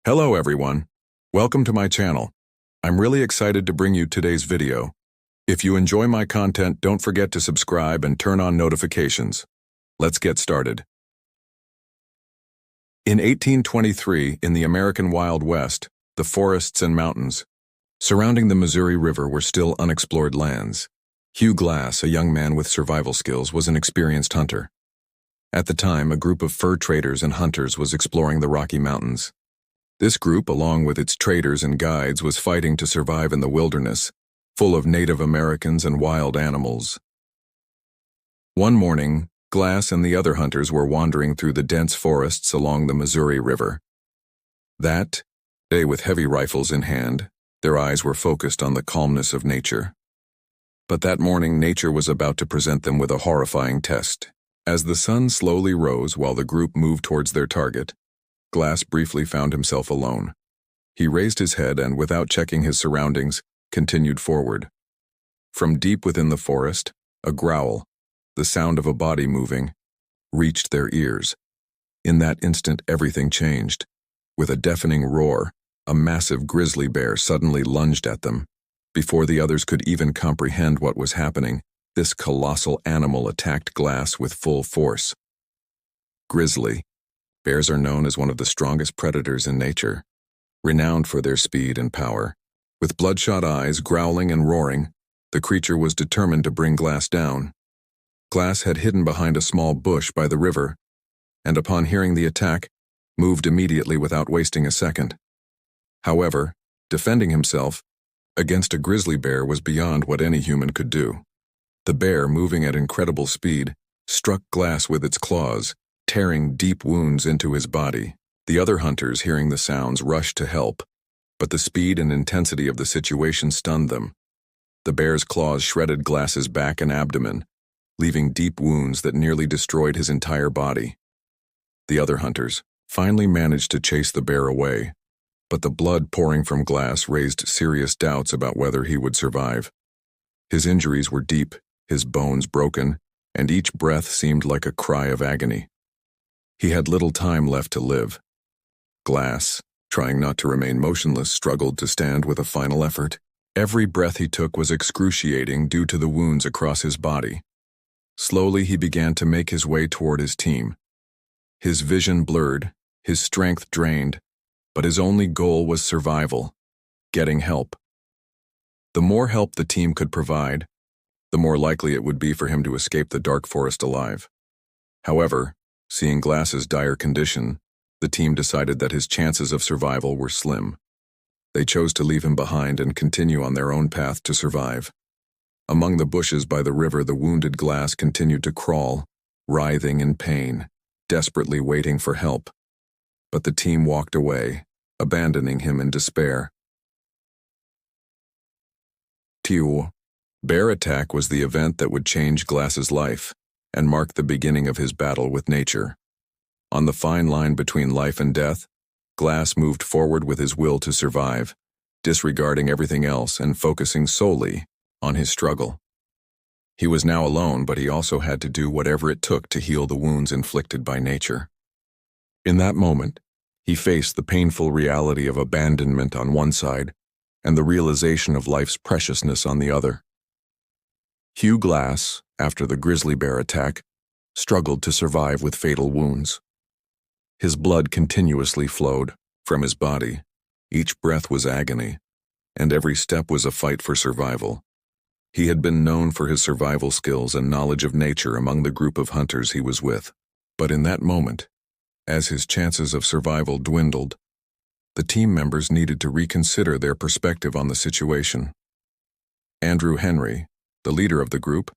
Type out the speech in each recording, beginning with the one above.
Hello everyone. Welcome to my channel. I'm really excited to bring you today's video. If you enjoy my content, don't forget to subscribe and turn on notifications. Let's get started. In 1823, in the American Wild West, the forests and mountains surrounding the Missouri River were still unexplored lands. Hugh Glass, a young man with survival skills, was an experienced hunter. At the time, a group of fur traders and hunters was exploring the Rocky Mountains. This group, along with its traders and guides, was fighting to survive in the wilderness, full of Native Americans and wild animals. One morning, Glass and the other hunters were wandering through the dense forests along the Missouri River. That day, with heavy rifles in hand, their eyes were focused on the calmness of nature. But that morning, nature was about to present them with a horrifying test. As the sun slowly rose while the group moved towards their target, Glass briefly found himself alone. He raised his head and, without checking his surroundings, continued forward. From deep within the forest, a growl, the sound of a body moving, reached their ears. In that instant, everything changed. With a deafening roar, a massive grizzly bear suddenly lunged at them. Before the others could even comprehend what was happening, this colossal animal attacked Glass with full force. Grizzly. Bears are known as one of the strongest predators in nature, renowned for their speed and power. With bloodshot eyes, growling and roaring, the creature was determined to bring Glass down. Glass had hidden behind a small bush by the river, and upon hearing the attack, moved immediately without wasting a second. However, defending himself against a grizzly bear was beyond what any human could do. The bear, moving at incredible speed, struck Glass with its claws, tearing deep wounds into his body. The other hunters, hearing the sounds, rushed to help, but the speed and intensity of the situation stunned them. The bear's claws shredded Glass's back and abdomen, leaving deep wounds that nearly destroyed his entire body. The other hunters finally managed to chase the bear away, but the blood pouring from Glass raised serious doubts about whether he would survive. His injuries were deep, his bones broken, and each breath seemed like a cry of agony. He had little time left to live. Glass, trying not to remain motionless, struggled to stand with a final effort. Every breath he took was excruciating due to the wounds across his body. Slowly, he began to make his way toward his team. His vision blurred, his strength drained, but his only goal was survival, getting help. The more help the team could provide, the more likely it would be for him to escape the dark forest alive. However, seeing Glass's dire condition, the team decided that his chances of survival were slim. They chose to leave him behind and continue on their own path to survive. Among the bushes by the river, the wounded Glass continued to crawl, writhing in pain, desperately waiting for help. But the team walked away, abandoning him in despair. Bear attack was the event that would change Glass's life and mark the beginning of his battle with nature. On the fine line between life and death, Glass moved forward with his will to survive, disregarding everything else and focusing solely on his struggle. He was now alone, but he also had to do whatever it took to heal the wounds inflicted by nature. In that moment, he faced the painful reality of abandonment on one side and the realization of life's preciousness on the other. Hugh Glass, after the grizzly bear attack, struggled to survive with fatal wounds. His blood continuously flowed from his body. Each breath was agony, and every step was a fight for survival. He had been known for his survival skills and knowledge of nature among the group of hunters he was with. But in that moment, as his chances of survival dwindled, the team members needed to reconsider their perspective on the situation. Andrew Henry, the leader of the group,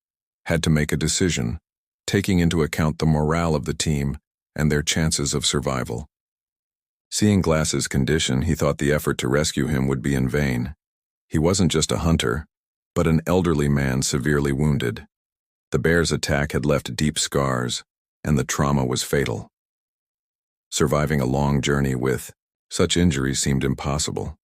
had to make a decision, taking into account the morale of the team and their chances of survival. Seeing Glass's condition, he thought the effort to rescue him would be in vain. He wasn't just a hunter, but an elderly man severely wounded. The bear's attack had left deep scars, and the trauma was fatal. Surviving a long journey with such injuries seemed impossible.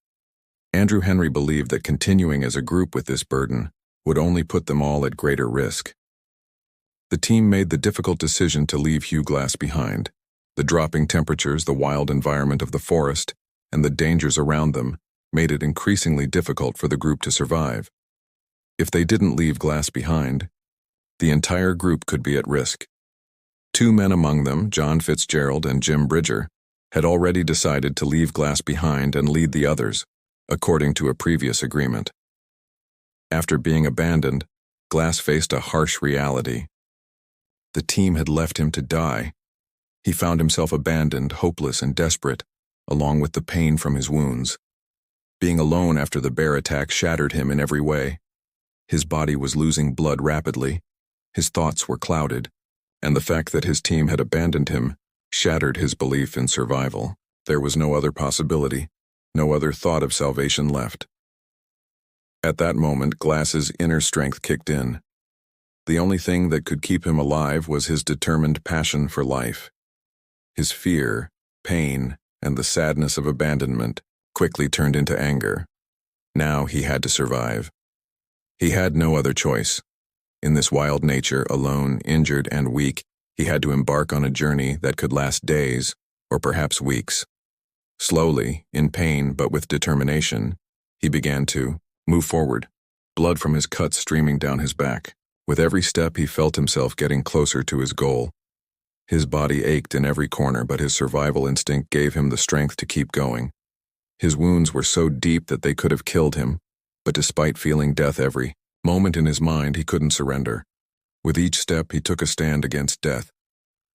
Andrew Henry believed that continuing as a group with this burden would only put them all at greater risk. The team made the difficult decision to leave Hugh Glass behind. The dropping temperatures, the wild environment of the forest, and the dangers around them made it increasingly difficult for the group to survive. If they didn't leave Glass behind, the entire group could be at risk. Two men among them, John Fitzgerald and Jim Bridger, had already decided to leave Glass behind and lead the others, according to a previous agreement. After being abandoned, Glass faced a harsh reality. The team had left him to die. He found himself abandoned, hopeless, and desperate, along with the pain from his wounds. Being alone after the bear attack shattered him in every way. His body was losing blood rapidly, his thoughts were clouded, and the fact that his team had abandoned him shattered his belief in survival. There was no other possibility, no other thought of salvation left. At that moment, Glass's inner strength kicked in. The only thing that could keep him alive was his determined passion for life. His fear, pain, and the sadness of abandonment quickly turned into anger. Now he had to survive. He had no other choice. In this wild nature, alone, injured, and weak, he had to embark on a journey that could last days, or perhaps weeks. Slowly, in pain but with determination, he began to move forward, blood from his cuts streaming down his back. With every step, he felt himself getting closer to his goal. His body ached in every corner, but his survival instinct gave him the strength to keep going. His wounds were so deep that they could have killed him, but despite feeling death every moment in his mind, he couldn't surrender. With each step, he took a stand against death.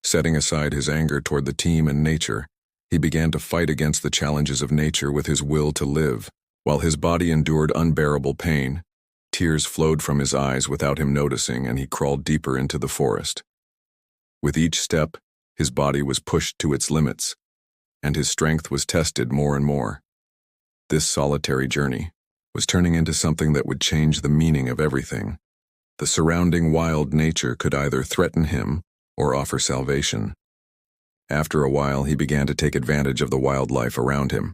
Setting aside his anger toward the team and nature, he began to fight against the challenges of nature with his will to live. While his body endured unbearable pain, tears flowed from his eyes without him noticing, and he crawled deeper into the forest. With each step, his body was pushed to its limits, and his strength was tested more and more. This solitary journey was turning into something that would change the meaning of everything. The surrounding wild nature could either threaten him or offer salvation. After a while, he began to take advantage of the wildlife around him.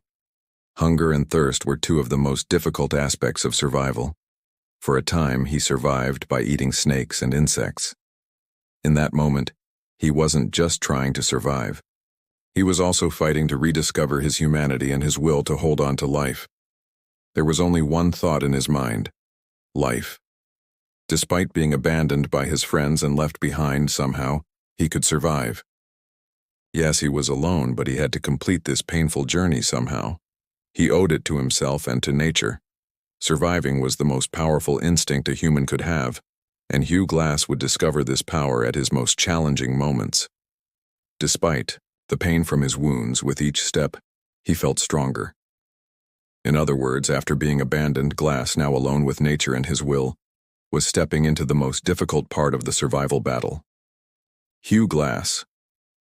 Hunger and thirst were two of the most difficult aspects of survival. For a time, he survived by eating snakes and insects. In that moment, he wasn't just trying to survive. He was also fighting to rediscover his humanity and his will to hold on to life. There was only one thought in his mind: life. Despite being abandoned by his friends and left behind somehow, he could survive. Yes, he was alone, but he had to complete this painful journey somehow. He owed it to himself and to nature. Surviving was the most powerful instinct a human could have, and Hugh Glass would discover this power at his most challenging moments. Despite the pain from his wounds, with each step, he felt stronger. In other words, after being abandoned, Glass, now alone with nature and his will, was stepping into the most difficult part of the survival battle. Hugh Glass,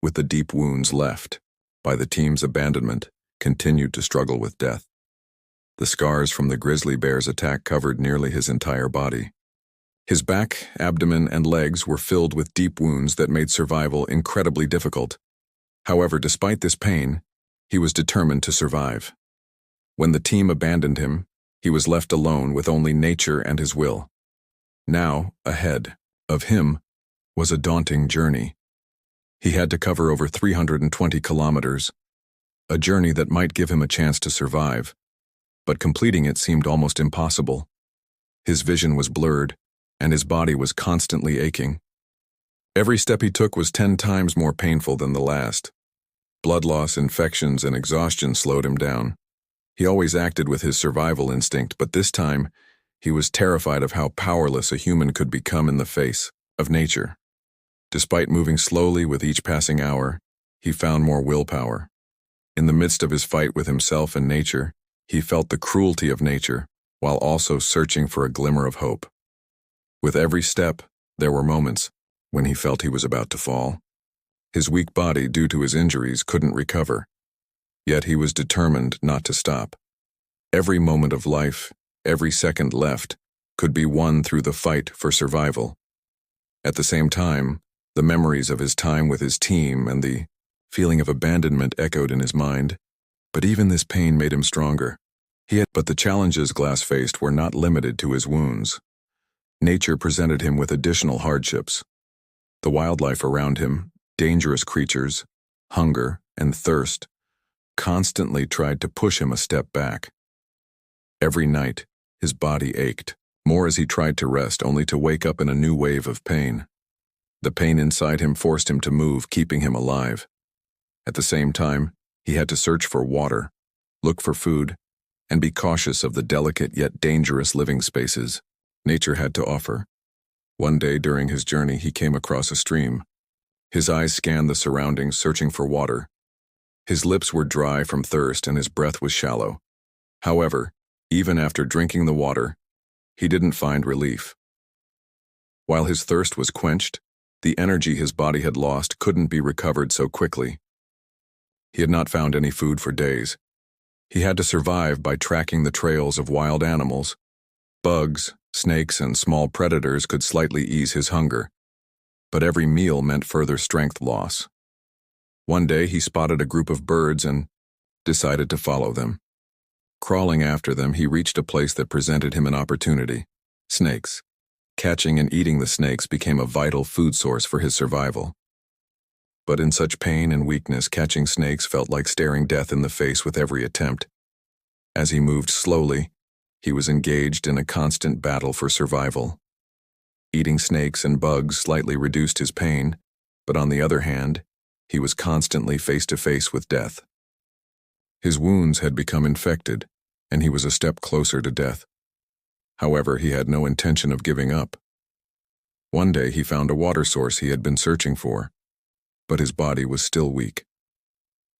with the deep wounds left by the team's abandonment, continued to struggle with death. The scars from the grizzly bear's attack covered nearly his entire body. His back, abdomen, and legs were filled with deep wounds that made survival incredibly difficult. However, despite this pain, he was determined to survive. When the team abandoned him, he was left alone with only nature and his will. Now, ahead of him was a daunting journey. He had to cover over 320 kilometers, a journey that might give him a chance to survive, but completing it seemed almost impossible. His vision was blurred, and his body was constantly aching. Every step he took was 10 times more painful than the last. Blood loss, infections, and exhaustion slowed him down. He always acted with his survival instinct, but this time, he was terrified of how powerless a human could become in the face of nature. Despite moving slowly with each passing hour, he found more willpower. In the midst of his fight with himself and nature, he felt the cruelty of nature, while also searching for a glimmer of hope. With every step, there were moments when he felt he was about to fall. His weak body, due to his injuries, couldn't recover. Yet he was determined not to stop. Every moment of life, every second left, could be won through the fight for survival. At the same time, the memories of his time with his team and the feeling of abandonment echoed in his mind. But even this pain made him stronger. But the challenges Glass faced were not limited to his wounds. Nature presented him with additional hardships. The wildlife around him, dangerous creatures, hunger, and thirst, constantly tried to push him a step back. Every night, his body ached, more as he tried to rest, only to wake up in a new wave of pain. The pain inside him forced him to move, keeping him alive. At the same time, he had to search for water, look for food, and be cautious of the delicate yet dangerous living spaces nature had to offer. One day during his journey, he came across a stream. His eyes scanned the surroundings, searching for water. His lips were dry from thirst and his breath was shallow. However, even after drinking the water, he didn't find relief. While his thirst was quenched, the energy his body had lost couldn't be recovered so quickly. He had not found any food for days. He had to survive by tracking the trails of wild animals. Bugs, snakes, and small predators could slightly ease his hunger, but every meal meant further strength loss. One day he spotted a group of birds and decided to follow them. Crawling after them, he reached a place that presented him an opportunity: snakes. Catching and eating the snakes became a vital food source for his survival. But in such pain and weakness, catching snakes felt like staring death in the face with every attempt. As he moved slowly, he was engaged in a constant battle for survival. Eating snakes and bugs slightly reduced his pain, but on the other hand, he was constantly face to face with death. His wounds had become infected, and he was a step closer to death. However, he had no intention of giving up. One day he found a water source he had been searching for, but his body was still weak.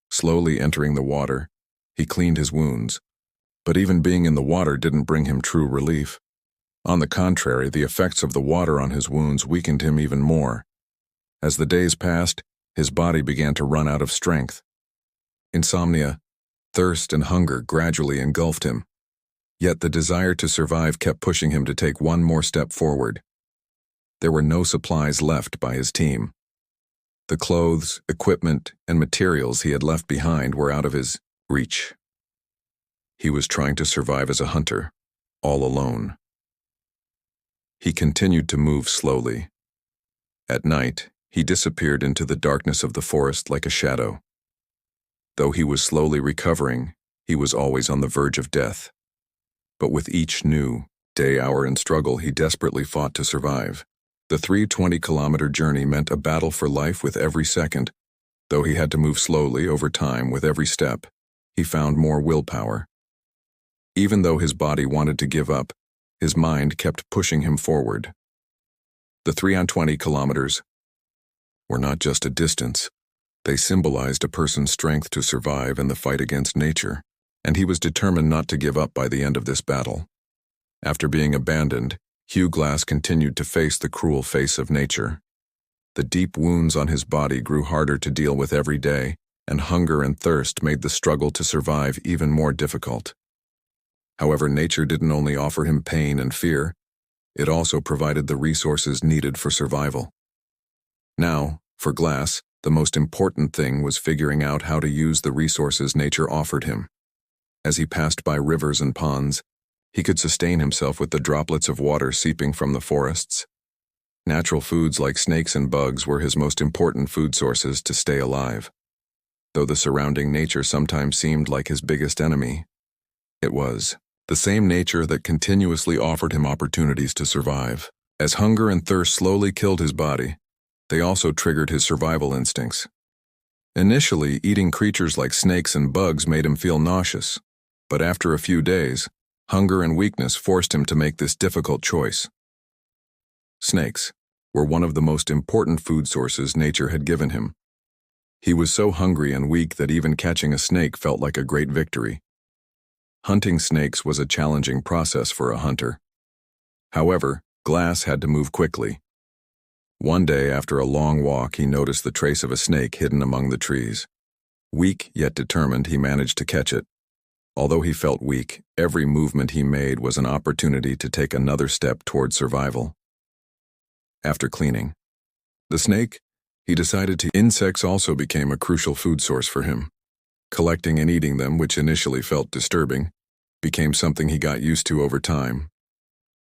Slowly entering the water, he cleaned his wounds, but even being in the water didn't bring him true relief. On the contrary, the effects of the water on his wounds weakened him even more. As the days passed, his body began to run out of strength. Insomnia, thirst, and hunger gradually engulfed him. Yet the desire to survive kept pushing him to take one more step forward. There were no supplies left by his team. The clothes, equipment, and materials he had left behind were out of his reach. He was trying to survive as a hunter, all alone. He continued to move slowly. At night, he disappeared into the darkness of the forest like a shadow. Though he was slowly recovering, he was always on the verge of death. But with each new day, hour, and struggle, he desperately fought to survive. The 320-kilometer journey meant a battle for life with every second. Though he had to move slowly over time with every step, he found more willpower. Even though his body wanted to give up, his mind kept pushing him forward. The 320 kilometers were not just a distance. They symbolized a person's strength to survive in the fight against nature, and he was determined not to give up by the end of this battle. After being abandoned, Hugh continued to face the cruel face of nature. The deep wounds on his body grew harder to deal with every day, and hunger and thirst made the struggle to survive even more difficult. However, nature didn't only offer him pain and fear, it also provided the resources needed for survival. Now, for Glass, the most important thing was figuring out how to use the resources nature offered him. As he passed by rivers and ponds, he could sustain himself with the droplets of water seeping from the forests. Natural foods like snakes and bugs were his most important food sources to stay alive. Though the surrounding nature sometimes seemed like his biggest enemy, it was the same nature that continuously offered him opportunities to survive. As hunger and thirst slowly killed his body, they also triggered his survival instincts. Initially, eating creatures like snakes and bugs made him feel nauseous, but after a few days, hunger and weakness forced him to make this difficult choice. Snakes were one of the most important food sources nature had given him. He was so hungry and weak that even catching a snake felt like a great victory. Hunting snakes was a challenging process for a hunter. However, Glass had to move quickly. One day, after a long walk, he noticed the trace of a snake hidden among the trees. Weak yet determined, he managed to catch it. Although he felt weak, every movement he made was an opportunity to take another step toward survival. After cleaning the snake, he decided to. Insects also became a crucial food source for him. Collecting and eating them, which initially felt disturbing, became something he got used to over time.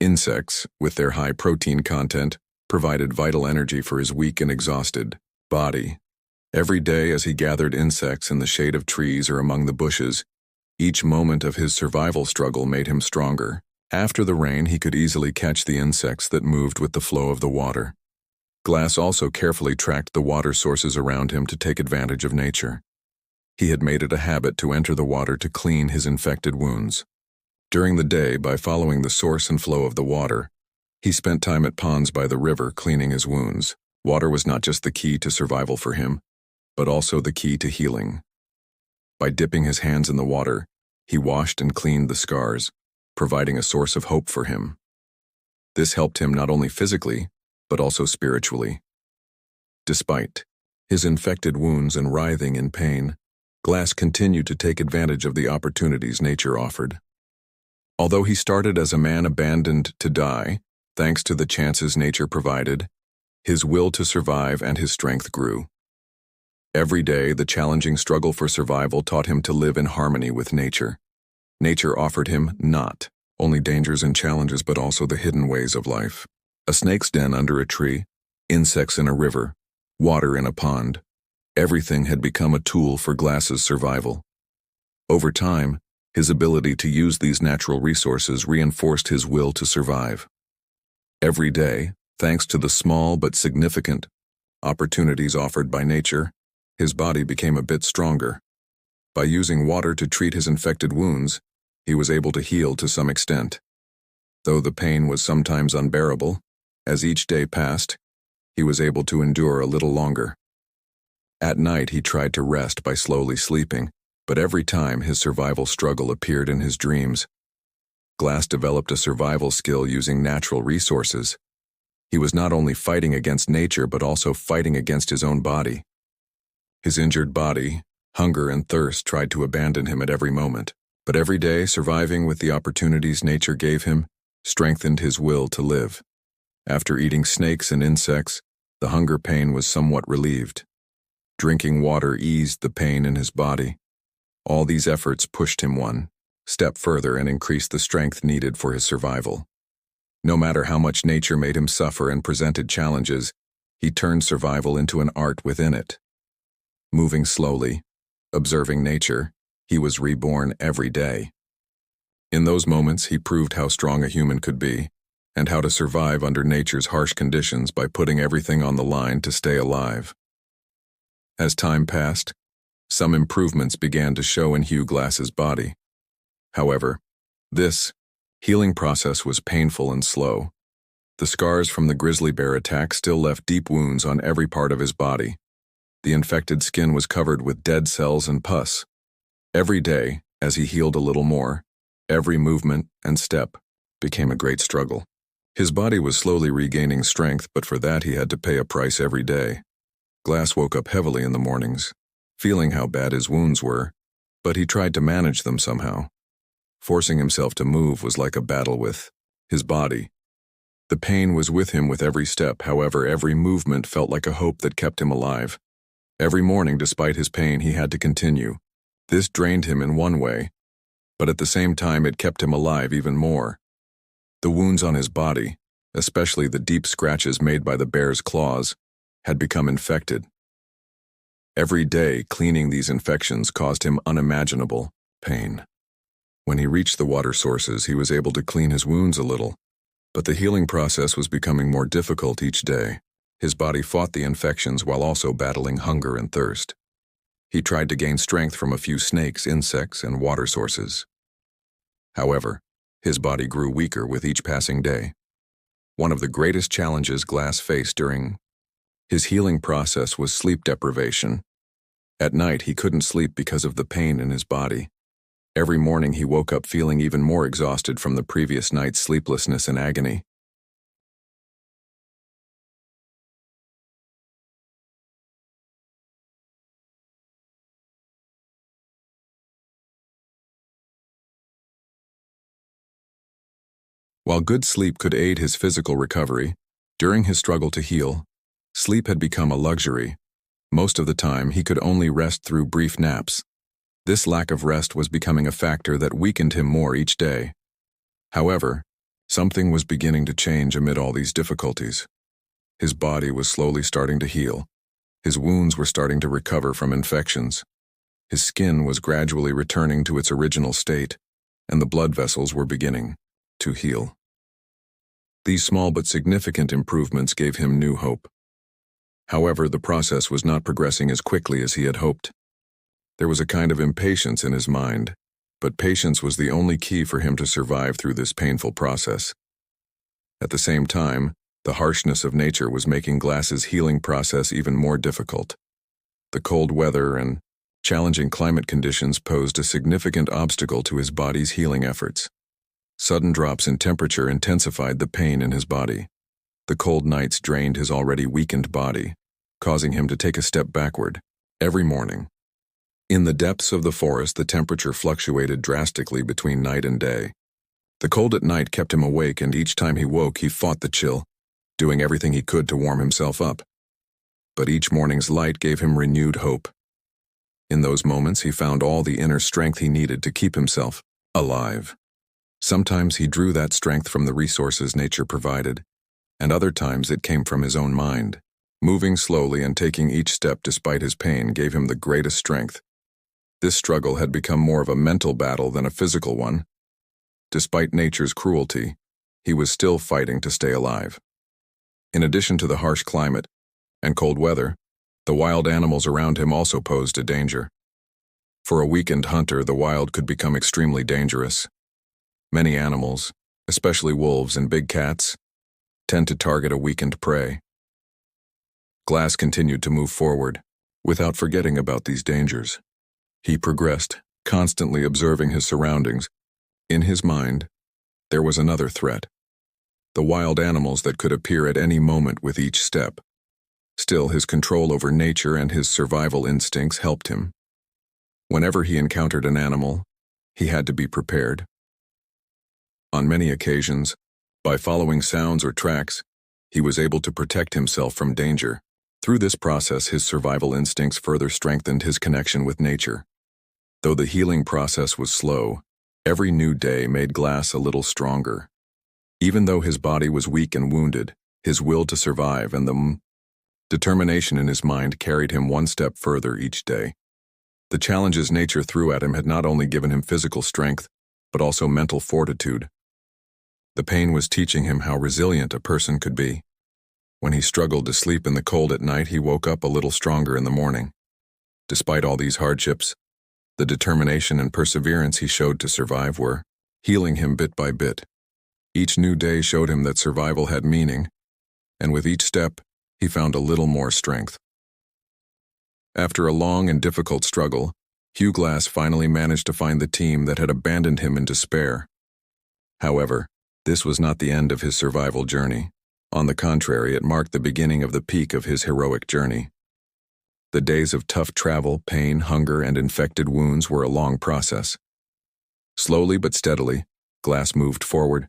Insects, with their high protein content, provided vital energy for his weak and exhausted body. Every day as he gathered insects in the shade of trees or among the bushes, each moment of his survival struggle made him stronger. After the rain, he could easily catch the insects that moved with the flow of the water. Glass also carefully tracked the water sources around him to take advantage of nature. He had made it a habit to enter the water to clean his infected wounds. During the day, by following the source and flow of the water, he spent time at ponds by the river cleaning his wounds. Water was not just the key to survival for him, but also the key to healing. By dipping his hands in the water, he washed and cleaned the scars, providing a source of hope for him. This helped him not only physically, but also spiritually. Despite his infected wounds and writhing in pain, Glass continued to take advantage of the opportunities nature offered. Although he started as a man abandoned to die, thanks to the chances nature provided, his will to survive and his strength grew. Every day, the challenging struggle for survival taught him to live in harmony with nature. Nature offered him not only dangers and challenges, but also the hidden ways of life. A snake's den under a tree, insects in a river, water in a pond. Everything had become a tool for Glass's survival. Over time, his ability to use these natural resources reinforced his will to survive. Every day, thanks to the small but significant opportunities offered by nature, his body became a bit stronger. By using water to treat his infected wounds, he was able to heal to some extent. Though the pain was sometimes unbearable, as each day passed, he was able to endure a little longer. At night, he tried to rest by slowly sleeping, but every time his survival struggle appeared in his dreams. Glass developed a survival skill using natural resources. He was not only fighting against nature, but also fighting against his own body. His injured body, hunger and thirst tried to abandon him at every moment, but every day, surviving with the opportunities nature gave him, strengthened his will to live. After eating snakes and insects, the hunger pain was somewhat relieved. Drinking water eased the pain in his body. All these efforts pushed him one step further and increased the strength needed for his survival. No matter how much nature made him suffer and presented challenges, he turned survival into an art within it. Moving slowly, observing nature, he was reborn every day. In those moments, he proved how strong a human could be, and how to survive under nature's harsh conditions by putting everything on the line to stay alive. As time passed, some improvements began to show in Hugh Glass's body. However, this healing process was painful and slow. The scars from the grizzly bear attack still left deep wounds on every part of his body. The infected skin was covered with dead cells and pus. Every day, as he healed a little more, every movement and step became a great struggle. His body was slowly regaining strength, but for that he had to pay a price every day. Glass woke up heavily in the mornings, feeling how bad his wounds were, but he tried to manage them somehow. Forcing himself to move was like a battle with his body. The pain was with him with every step, however, every movement felt like a hope that kept him alive. Every morning, despite his pain, he had to continue. This drained him in one way, but at the same time it kept him alive even more. The wounds on his body, especially the deep scratches made by the bear's claws, had become infected. Every day, cleaning these infections caused him unimaginable pain. When he reached the water sources, he was able to clean his wounds a little, but the healing process was becoming more difficult each day. His body fought the infections while also battling hunger and thirst. He tried to gain strength from a few snakes, insects, and water sources. However, his body grew weaker with each passing day. One of the greatest challenges Glass faced during his healing process was sleep deprivation. At night, he couldn't sleep because of the pain in his body. Every morning, he woke up feeling even more exhausted from the previous night's sleeplessness and agony. While good sleep could aid his physical recovery, during his struggle to heal, sleep had become a luxury. Most of the time, he could only rest through brief naps. This lack of rest was becoming a factor that weakened him more each day. However, something was beginning to change amid all these difficulties. His body was slowly starting to heal. His wounds were starting to recover from infections. His skin was gradually returning to its original state, and the blood vessels were beginning to heal. These small but significant improvements gave him new hope. However, the process was not progressing as quickly as he had hoped. There was a kind of impatience in his mind, but patience was the only key for him to survive through this painful process. At the same time, the harshness of nature was making Glass's healing process even more difficult. The cold weather and challenging climate conditions posed a significant obstacle to his body's healing efforts. Sudden drops in temperature intensified the pain in his body. The cold nights drained his already weakened body, causing him to take a step backward every morning. In the depths of the forest, the temperature fluctuated drastically between night and day. The cold at night kept him awake, and each time he woke, he fought the chill, doing everything he could to warm himself up. But each morning's light gave him renewed hope. In those moments, he found all the inner strength he needed to keep himself alive. Sometimes he drew that strength from the resources nature provided, and other times it came from his own mind. Moving slowly and taking each step despite his pain gave him the greatest strength. This struggle had become more of a mental battle than a physical one. Despite nature's cruelty, he was still fighting to stay alive. In addition to the harsh climate and cold weather, the wild animals around him also posed a danger. For a weakened hunter, the wild could become extremely dangerous. Many animals, especially wolves and big cats, tend to target a weakened prey. Glass continued to move forward, without forgetting about these dangers. He progressed, constantly observing his surroundings. In his mind, there was another threat: the wild animals that could appear at any moment with each step. Still, his control over nature and his survival instincts helped him. Whenever he encountered an animal, he had to be prepared. On many occasions, by following sounds or tracks, he was able to protect himself from danger. Through this process, his survival instincts further strengthened his connection with nature. Though the healing process was slow, every new day made Glass a little stronger. Even though his body was weak and wounded, his will to survive and the determination in his mind carried him one step further each day. The challenges nature threw at him had not only given him physical strength, but also mental fortitude. The pain was teaching him how resilient a person could be. When he struggled to sleep in the cold at night, he woke up a little stronger in the morning. Despite all these hardships, the determination and perseverance he showed to survive were healing him bit by bit. Each new day showed him that survival had meaning, and with each step, he found a little more strength. After a long and difficult struggle, Hugh Glass finally managed to find the team that had abandoned him in despair. However, this was not the end of his survival journey. On the contrary, it marked the beginning of the peak of his heroic journey. The days of tough travel, pain, hunger, and infected wounds were a long process. Slowly but steadily, Glass moved forward,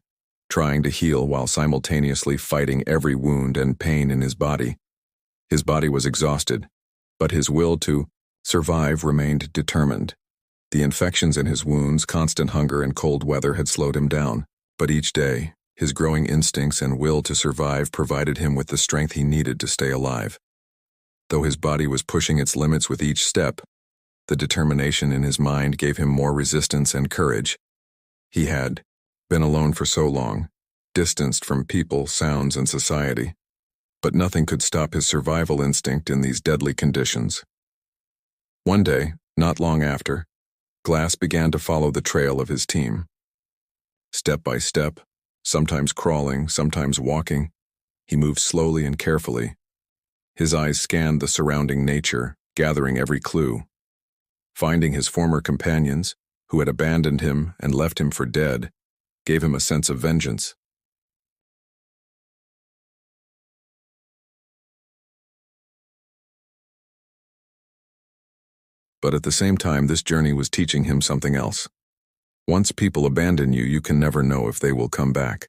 trying to heal while simultaneously fighting every wound and pain in his body. His body was exhausted, but his will to survive remained determined. The infections in his wounds, constant hunger, and cold weather had slowed him down, but each day, his growing instincts and will to survive provided him with the strength he needed to stay alive. Though his body was pushing its limits with each step, the determination in his mind gave him more resistance and courage. He had been alone for so long, distanced from people, sounds, and society, but nothing could stop his survival instinct in these deadly conditions. One day, not long after, Glass began to follow the trail of his team. Step by step, sometimes crawling, sometimes walking, he moved slowly and carefully. His eyes scanned the surrounding nature, gathering every clue. Finding his former companions, who had abandoned him and left him for dead, gave him a sense of vengeance. But at the same time, this journey was teaching him something else. Once people abandon you, you can never know if they will come back.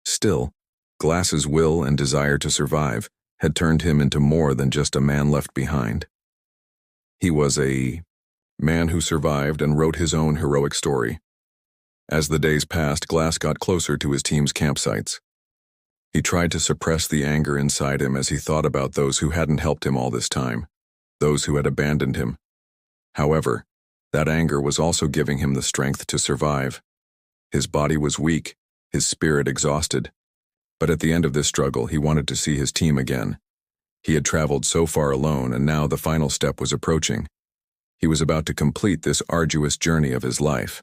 Still, Glass's will and desire to survive had turned him into more than just a man left behind. He was a man who survived and wrote his own heroic story. As the days passed, Glass got closer to his team's campsites. He tried to suppress the anger inside him as he thought about those who hadn't helped him all this time, those who had abandoned him. However, that anger was also giving him the strength to survive. His body was weak, his spirit exhausted. But at the end of this struggle, he wanted to see his team again. He had traveled so far alone, and now the final step was approaching. He was about to complete this arduous journey of his life.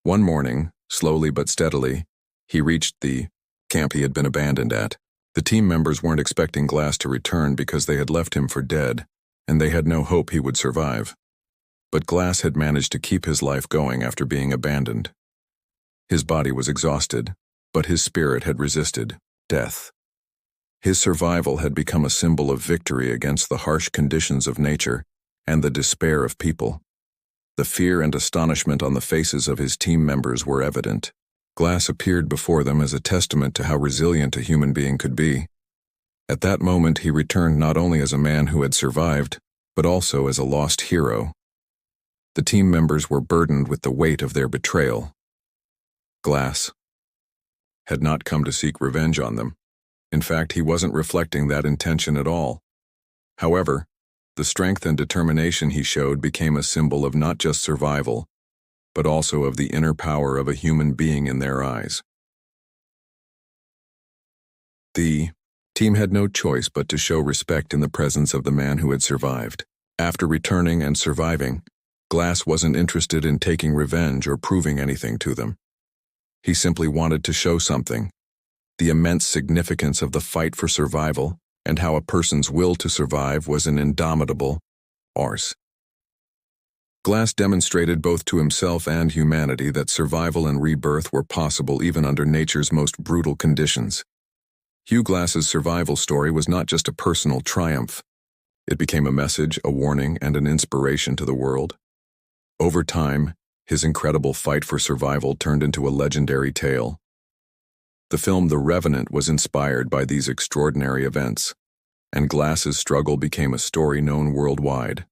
One morning, slowly but steadily, he reached the camp he had been abandoned at. The team members weren't expecting Glass to return because they had left him for dead, and they had no hope he would survive. But Glass had managed to keep his life going after being abandoned. His body was exhausted, but his spirit had resisted death. His survival had become a symbol of victory against the harsh conditions of nature and the despair of people. The fear and astonishment on the faces of his team members were evident. Glass appeared before them as a testament to how resilient a human being could be. At that moment, he returned not only as a man who had survived, but also as a lost hero. The team members were burdened with the weight of their betrayal. Glass had not come to seek revenge on them. In fact, he wasn't reflecting that intention at all. However, the strength and determination he showed became a symbol of not just survival, but also of the inner power of a human being in their eyes. The team had no choice but to show respect in the presence of the man who had survived. After returning and surviving, Glass wasn't interested in taking revenge or proving anything to them. He simply wanted to show something: the immense significance of the fight for survival and how a person's will to survive was an indomitable force. Glass demonstrated both to himself and humanity that survival and rebirth were possible even under nature's most brutal conditions. Hugh Glass's survival story was not just a personal triumph. It became a message, a warning, and an inspiration to the world. Over time, his incredible fight for survival turned into a legendary tale. The film The Revenant was inspired by these extraordinary events, and Glass's struggle became a story known worldwide.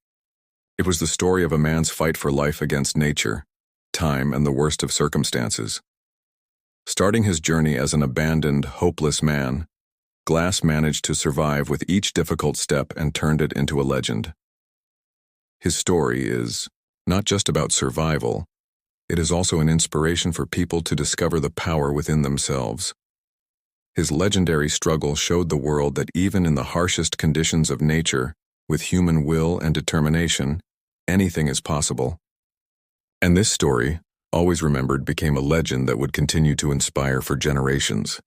It was the story of a man's fight for life against nature, time, and the worst of circumstances. Starting his journey as an abandoned, hopeless man, Glass managed to survive with each difficult step and turned it into a legend. His story is not just about survival, it is also an inspiration for people to discover the power within themselves. His legendary struggle showed the world that even in the harshest conditions of nature, with human will and determination, anything is possible. And this story, always remembered, became a legend that would continue to inspire for generations.